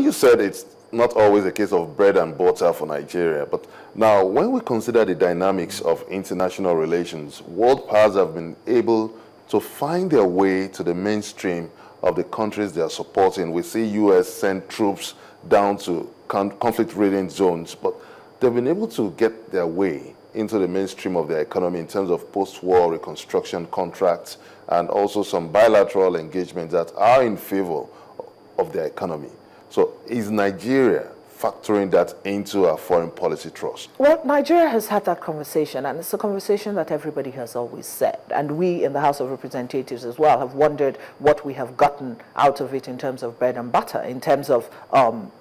you said it's not always a case of bread and butter for Nigeria, but now when we consider the dynamics of international relations, world powers have been able to find their way to the mainstream of the countries they are supporting. We see U.S. send troops down to conflict-ridden zones, but they've been able to get their way into the mainstream of their economy in terms of post-war reconstruction contracts and also some bilateral engagements that are in favor of their economy. So is Nigeria factoring that into our foreign policy trust? Well, Nigeria has had that conversation, and it's a conversation that everybody has always said. And we in the House of Representatives as well have wondered what we have gotten out of it in terms of bread and butter, in terms of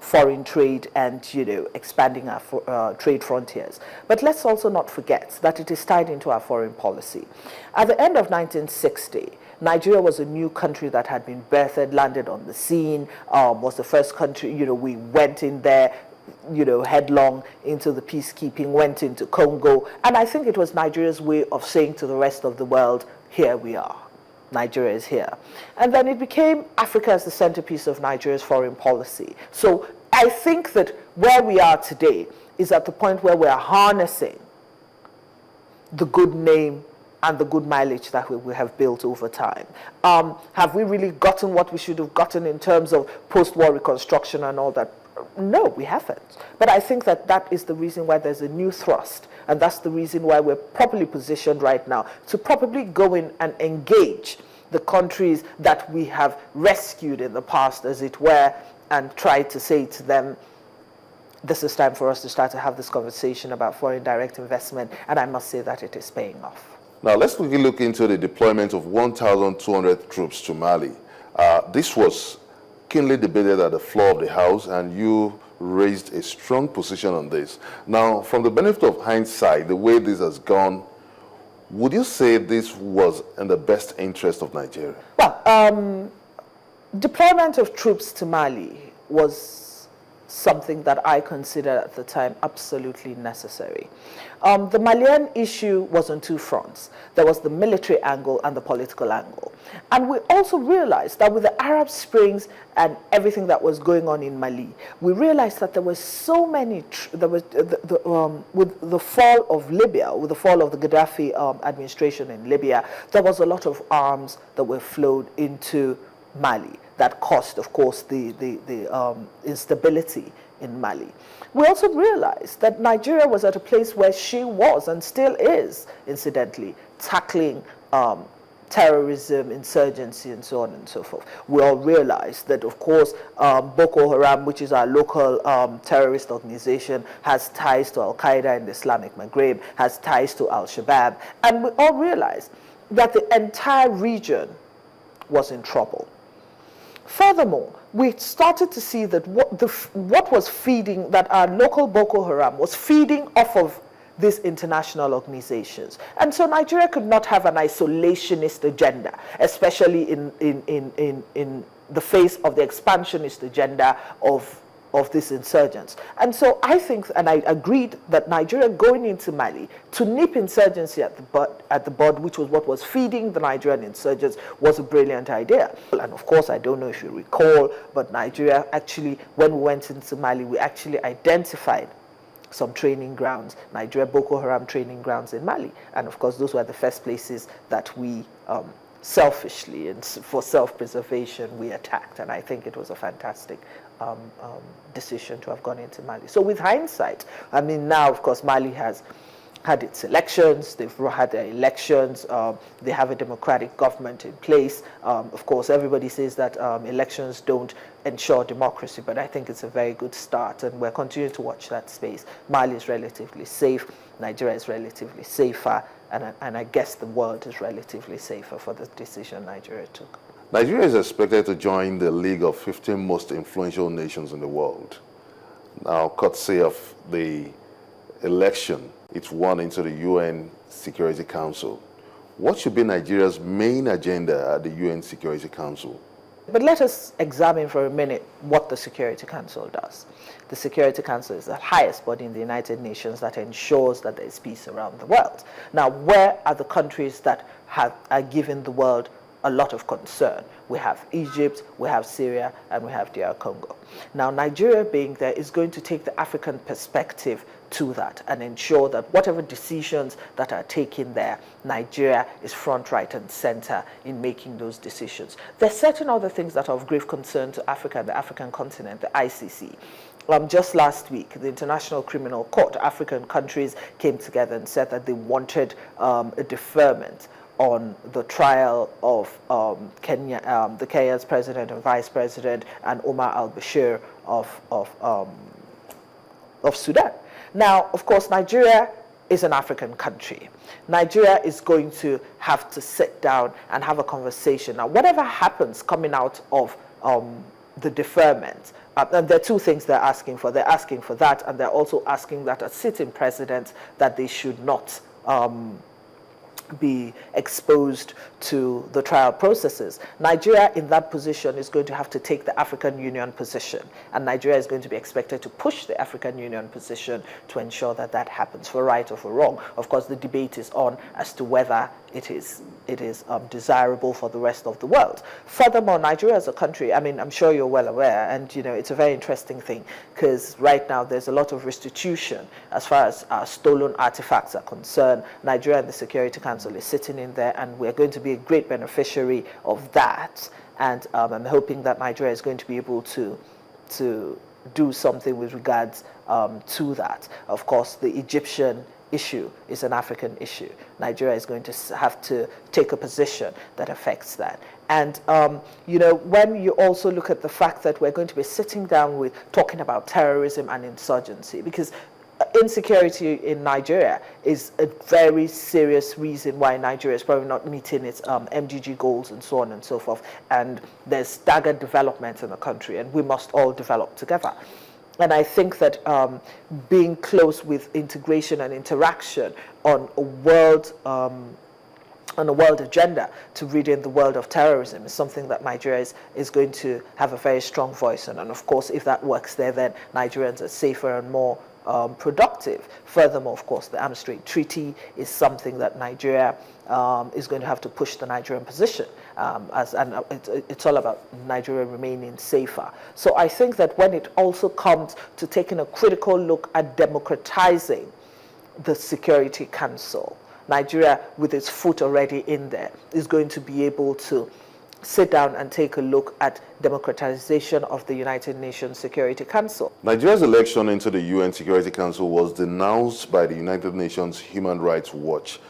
foreign trade and, expanding our trade frontiers. But let's also not forget that it is tied into our foreign policy. At the end of 1960, Nigeria was a new country that had been birthed, landed on the scene, was the first country, we went in there, headlong into the peacekeeping, went into Congo. And I think it was Nigeria's way of saying to the rest of the world, here we are. Nigeria is here. And then it became Africa as the centerpiece of Nigeria's foreign policy. So I think that where we are today is at the point where we are harnessing the good name and the good mileage that we have built over time. Have we really gotten what we should have gotten in terms of post-war reconstruction and all that? No, we haven't. But I think that that is the reason why there's a new thrust, and that's the reason why we're properly positioned right now to probably go in and engage the countries that we have rescued in the past, as it were, and try to say to them, this is time for us to start to have this conversation about foreign direct investment, and I must say that it is paying off. Now, let's quickly look into the deployment of 1,200 troops to Mali. This was keenly debated at the floor of the House, and you raised a strong position on this. Now, from the benefit of hindsight, the way this has gone, would you say this was in the best interest of Nigeria? Well, deployment of troops to Mali was something that I considered at the time absolutely necessary. The Malian issue was on two fronts. There was the military angle and the political angle. And we also realized that with the Arab Springs and everything that was going on in Mali, we realized that there were so many, with the fall of Libya, with the fall of the Gaddafi administration in Libya, there was a lot of arms that were flowed into Mali. That caused, of course, the instability in Mali. We also realized that Nigeria was at a place where she was, and still is, incidentally, tackling terrorism, insurgency, and so on and so forth. We all realized that, of course, Boko Haram, which is our local terrorist organization, has ties to Al-Qaeda in the Islamic Maghreb, has ties to Al-Shabaab, and we all realized that the entire region was in trouble. Furthermore, we started to see that what was feeding, that our local Boko Haram was feeding off of these international organizations. And so Nigeria could not have an isolationist agenda, especially in the face of the expansionist agenda of these insurgents. And so I think, and I agreed, that Nigeria going into Mali to nip insurgency at the bud, which was what was feeding the Nigerian insurgents, was a brilliant idea. And of course, I don't know if you recall, but Nigeria actually, when we went into Mali, we actually identified some training grounds, Nigeria Boko Haram training grounds in Mali. And of course, those were the first places that we selfishly and for self-preservation we attacked. And I think it was a fantastic decision to have gone into Mali. So with hindsight, I mean, now of course Mali has had its elections, they've had their elections, they have a democratic government in place. Of course, everybody says that elections don't ensure democracy, but I think it's a very good start, and we're continuing to watch that space. Mali is relatively safe, Nigeria is relatively safer, and I guess the world is relatively safer for the decision Nigeria took. Nigeria is expected to join the League of 15 most influential nations in the world. Now, courtesy of the election, it's won into the UN Security Council. What should be Nigeria's main agenda at the UN Security Council? But let us examine for a minute what the Security Council does. The Security Council is the highest body in the United Nations that ensures that there is peace around the world. Now, where are the countries that are giving the world a lot of concern. We have Egypt, we have Syria, and we have DR Congo. Now, Nigeria being there is going to take the African perspective to that and ensure that whatever decisions that are taken there, Nigeria is front, right, and center in making those decisions. There are certain other things that are of grave concern to Africa and the African continent, the ICC. Just last week, the International Criminal Court, African countries came together and said that they wanted a deferment on the trial of the Kenya's president and vice president and Omar al-Bashir of Sudan. Now, of course, Nigeria is an African country. Nigeria is going to have to sit down and have a conversation. Now, whatever happens coming out of the deferment, and there are two things they're asking for. They're asking for that, and they're also asking that a sitting president, that they should not be exposed to the trial processes. Nigeria in that position is going to have to take the African Union position, and Nigeria is going to be expected to push the African Union position to ensure that that happens, for right or for wrong. Of course, the debate is on as to whether it is desirable for the rest of the world. Furthermore, Nigeria as a country, I mean, I'm sure you're well aware, and it's a very interesting thing, because right now there's a lot of restitution as far as stolen artifacts are concerned. Nigeria and the Security Council is sitting in there, and we're going to be a great beneficiary of that. And I'm hoping that Nigeria is going to be able to do something with regards to that. Of course, the Egyptian issue is an African issue. Nigeria is going to have to take a position that affects that. And, when you also look at the fact that we're going to be sitting down with talking about terrorism and insurgency, because insecurity in Nigeria is a very serious reason why Nigeria is probably not meeting its MDG goals and so on and so forth. And there's staggered development in the country, and we must all develop together. And I think that being close with integration and interaction on a world agenda to rid in the world of terrorism is something that Nigeria is going to have a very strong voice on. And of course, if that works there, then Nigerians are safer and more productive. Furthermore, of course, the Arms Trade Treaty is something that Nigeria is going to have to push the Nigerian position, and it's all about Nigeria remaining safer. So I think that when it also comes to taking a critical look at democratizing the Security Council, Nigeria, with its foot already in there, is going to be able to sit down and take a look at democratization of the United Nations Security Council. Nigeria's election into the UN Security Council was denounced by the United Nations Human Rights Watch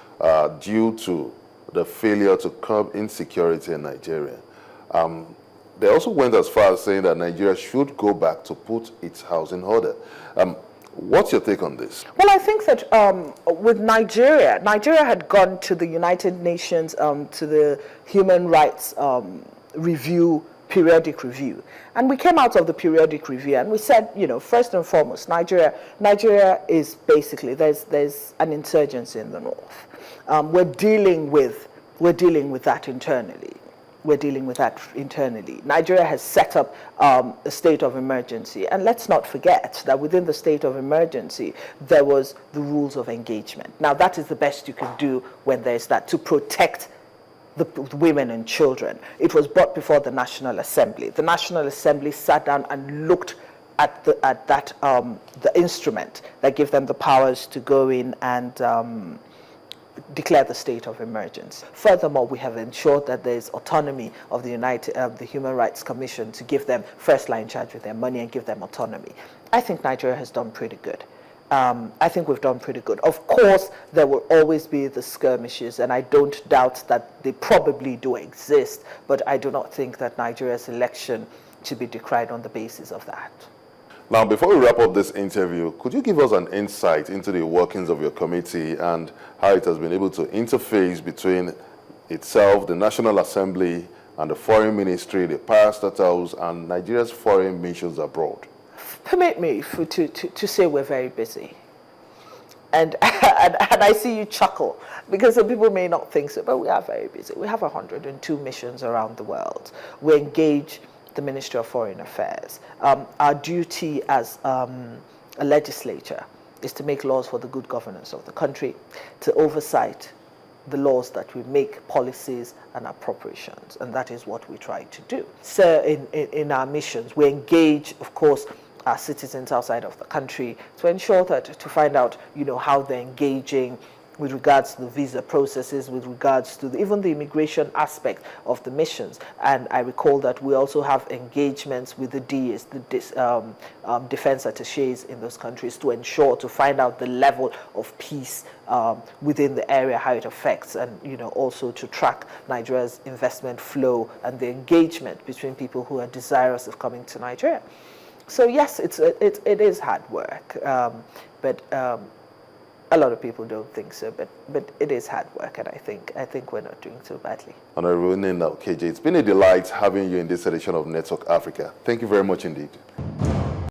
due to the failure to curb insecurity in Nigeria. They also went as far as saying that Nigeria should go back to put its house in order. What's your take on this? Well, I think that with Nigeria had gone to the United Nations, to the Human Rights periodic review. And we came out of the periodic review and we said, first and foremost, Nigeria is basically, there's an insurgency in the north. We're dealing with that internally. Nigeria has set up a state of emergency. And let's not forget that within the state of emergency, there was the rules of engagement. Now, that is the best you can do when there's that, to protect the women and children. It was brought before the National Assembly. The National Assembly sat down and looked at the instrument that gave them the powers to go in and declare the state of emergency. Furthermore, we have ensured that there is autonomy of the Human Rights Commission to give them first line charge with their money and give them autonomy. I think Nigeria has done pretty good. I think we've done pretty good. Of course, there will always be the skirmishes, and I don't doubt that they probably do exist, but I do not think that Nigeria's election should be decried on the basis of that. Now, before we wrap up this interview, could you give us an insight into the workings of your committee and how it has been able to interface between itself, the National Assembly, and the Foreign Ministry, the parastatals, and Nigeria's foreign missions abroad? Permit me to say we're very busy. And I see you chuckle, because some people may not think so, but we are very busy. We have 102 missions around the world. We engage the Ministry of Foreign Affairs. Our duty as a legislature is to make laws for the good governance of the country, to oversight the laws that we make, policies and appropriations, and that is what we try to do. So in our missions, we engage, of course, our citizens outside of the country to ensure that, to find out, how they're engaging with regards to the visa processes, with regards to even the immigration aspect of the missions. And I recall that we also have engagements with the DAs, the defense attaches in those countries, to ensure, to find out the level of peace within the area, how it affects, and also to track Nigeria's investment flow and the engagement between people who are desirous of coming to Nigeria. So yes, it is hard work, but a lot of people don't think so, but it is hard work, and I think we're not doing so badly. Honorable Ukeje, it's been a delight having you in this edition of Network Africa. Thank you very much indeed.